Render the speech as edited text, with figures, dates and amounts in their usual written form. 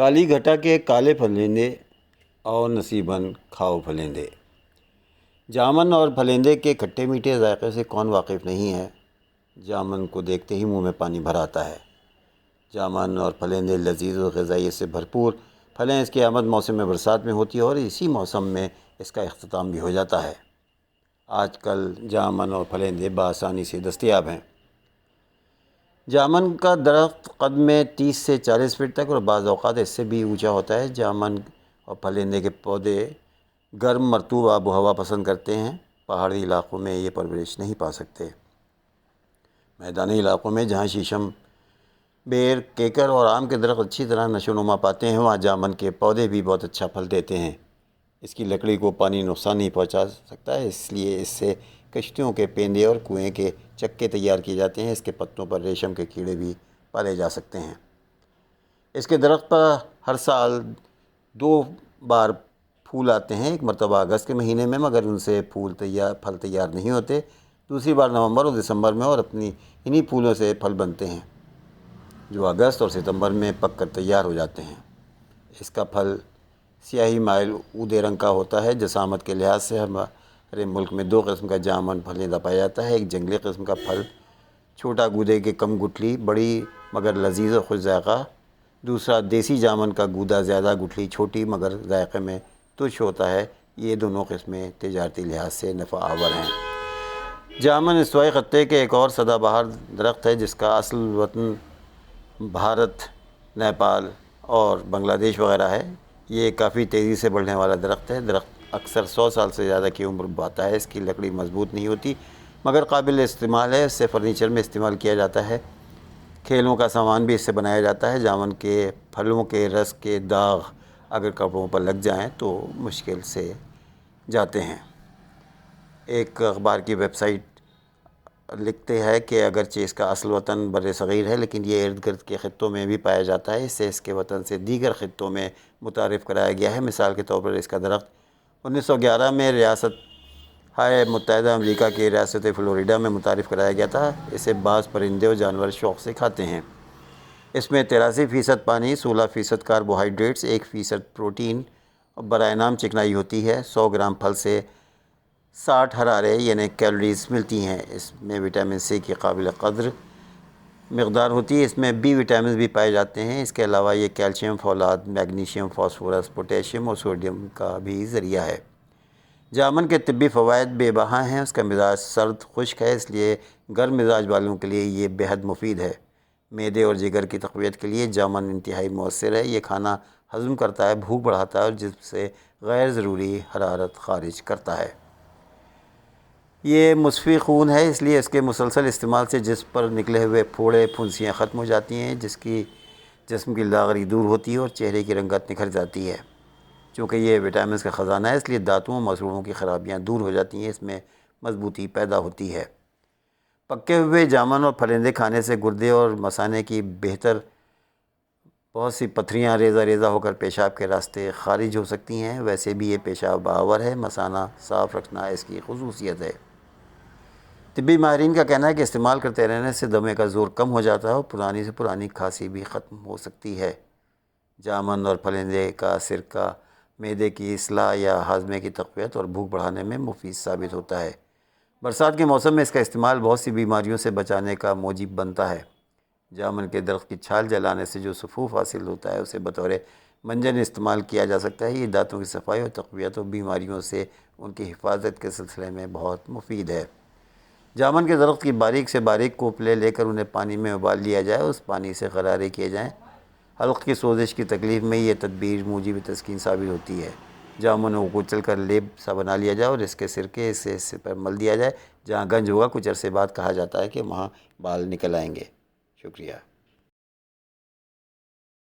کالی گھٹا کے کالے پھلندے اور نصیباً کھاؤ پھلندے۔ جامن اور پھلندے کے کھٹے میٹھے ذائقے سے کون واقف نہیں ہے؟ جامن کو دیکھتے ہی منہ میں پانی بھر آتا ہے۔ جامن اور پھلندے لذیذ و غذائیت سے بھرپور پھلیں اس کی آمد موسم برسات میں ہوتی ہے اور اسی موسم میں اس کا اختتام بھی ہو جاتا ہے۔ آج کل جامن اور پھلندے بآسانی سے دستیاب ہیں۔ جامن کا درخت قد میں 30 سے 40 فٹ تک اور بعض اوقات اس سے بھی اونچا ہوتا ہے۔ جامن اور پھلندے کے پودے گرم مرطوب آب و ہوا پسند کرتے ہیں۔ پہاڑی علاقوں میں یہ پرورش نہیں پا سکتے۔ میدانی علاقوں میں جہاں شیشم، بیر، کیکر اور آم کے درخت اچھی طرح نشو و نما پاتے ہیں، وہاں جامن کے پودے بھی بہت اچھا پھل دیتے ہیں۔ اس کی لکڑی کو پانی نقصان نہیں پہنچا سکتا ہے، اس لیے اس سے کشتیوں کے پیندے اور کنویں کے چکے تیار کیے جاتے ہیں۔ اس کے پتوں پر ریشم کے کیڑے بھی پالے جا سکتے ہیں۔ اس کے درخت پر ہر سال 2 بار پھول آتے ہیں، ایک مرتبہ اگست کے مہینے میں، مگر ان سے پھل تیار نہیں ہوتے۔ دوسری بار نومبر اور دسمبر میں، اور انہی پھولوں سے پھل بنتے ہیں جو اگست اور ستمبر میں پک کر تیار ہو جاتے ہیں۔ اس کا پھل سیاہی مائل اودے رنگ کا ہوتا ہے۔ جسامت کے لحاظ سے ہمارے ملک میں 2 قسم کا جامن پھلندہ پایا جاتا ہے۔ ایک جنگلی قسم کا پھل چھوٹا گودے کے کم گٹھلی، بڑی مگر لذیذ و خوش ذائقہ۔ دوسرا دیسی جامن کا گودا زیادہ گٹھلی، چھوٹی مگر ذائقے میں ترش ہوتا ہے۔ یہ دونوں قسمیں تجارتی لحاظ سے نفع آور ہیں۔ جامن استوائی خطے کے ایک اور سدا بہار درخت ہے جس کا اصل وطن بھارت، نیپال اور بنگلہ دیش وغیرہ ہے۔ یہ کافی تیزی سے بڑھنے والا درخت ہے۔ درخت اکثر 100 سال سے زیادہ کی عمر پاتا ہے۔ اس کی لکڑی مضبوط نہیں ہوتی مگر قابل استعمال ہے۔ اس سے فرنیچر میں استعمال کیا جاتا ہے۔ کھیلوں کا سامان بھی اس سے بنایا جاتا ہے۔ جامن کے پھلوں کے رس کے داغ اگر کپڑوں پر لگ جائیں تو مشکل سے جاتے ہیں۔ ایک اخبار کی ویب سائٹ لکھتے ہیں کہ اگرچہ اس کا اصل وطن بر صغیر ہے لیکن یہ ارد گرد کے خطوں میں بھی پایا جاتا ہے۔ اسے اس کے وطن سے دیگر خطوں میں متعارف کرایا گیا ہے۔ مثال کے طور پر اس کا درخت 1911 میں ریاست ہائے متحدہ امریکہ کی ریاست فلوریڈا میں متعارف کرایا گیا تھا۔ اسے بعض پرندے اور جانور شوق سے کھاتے ہیں۔ اس میں 83% پانی، 16% کاربوہائیڈریٹس، 1% پروٹین اور برائے نام چکنائی ہوتی ہے۔ 100 گرام پھل سے 60 حرارے یعنی کیلوریز ملتی ہیں۔ اس میں وٹامن سی کی قابل قدر مقدار ہوتی ہے۔ اس میں بی وٹامنز بھی پائے جاتے ہیں۔ اس کے علاوہ یہ کیلشیم، فولاد، میگنیشیم، فاسفورس، پوٹیشیم اور سوڈیم کا بھی ذریعہ ہے۔ جامن کے طبی فوائد بے بہا ہیں۔ اس کا مزاج سرد خشک ہے، اس لیے گرم مزاج والوں کے لیے یہ بے حد مفید ہے۔ معدے اور جگر کی تقویت کے لیے جامن انتہائی مؤثر ہے۔ یہ کھانا ہضم کرتا ہے، بھوک بڑھاتا ہے اور جسم سے غیر ضروری حرارت خارج کرتا ہے۔ یہ مصفی خون ہے، اس لیے اس کے مسلسل استعمال سے جسم پر نکلے ہوئے پھوڑے پھنسیاں ختم ہو جاتی ہیں، جسم کی لاغری دور ہوتی ہے اور چہرے کی رنگت نکھر جاتی ہے۔ چونکہ یہ وٹامنز کا خزانہ ہے، اس لیے دانتوں اور مسوڑھوں کی خرابیاں دور ہو جاتی ہیں، اس میں مضبوطی پیدا ہوتی ہے۔ پکے ہوئے جامن اور پھلندے کھانے سے گردے اور مثانے کی بہت سی پتھریاں ریزہ ریزہ ہو کر پیشاب کے راستے خارج ہو سکتی ہیں۔ ویسے بھی یہ پیشاب آور ہے۔ مثانہ صاف رکھنا اس کی خصوصیت ہے۔ طبی ماہرین کا کہنا ہے کہ استعمال کرتے رہنے سے دمے کا زور کم ہو جاتا ہے اور پرانی سے پرانی کھانسی بھی ختم ہو سکتی ہے۔ جامن اور پھلندے کا سرکہ معدے کی اصلاح یا ہاضمے کی تقویت اور بھوک بڑھانے میں مفید ثابت ہوتا ہے۔ برسات کے موسم میں اس کا استعمال بہت سی بیماریوں سے بچانے کا موجب بنتا ہے۔ جامن کے درخت کی چھال جلانے سے جو سفوف حاصل ہوتا ہے اسے بطور منجن استعمال کیا جا سکتا ہے۔ یہ دانتوں کی صفائی اور تقویت اور بیماریوں سے ان کی حفاظت کے سلسلے میں بہت مفید ہے۔ جامن کے درخت کی باریک سے باریک کوپلیں لے کر انہیں پانی میں ابال لیا جائے، اس پانی سے غرارے کیے جائیں۔ حلق کی سوزش کی تکلیف میں یہ تدبیر موجب تسکین ثابت ہوتی ہے۔ جامن کو کچل کر لیپ سا بنا لیا جائے اور اس کے سرکے سے اس پر مل دیا جائے۔ جہاں گنج ہوگا کچھ عرصے بعد کہا جاتا ہے کہ وہاں بال نکل آئیں گے۔ شکریہ۔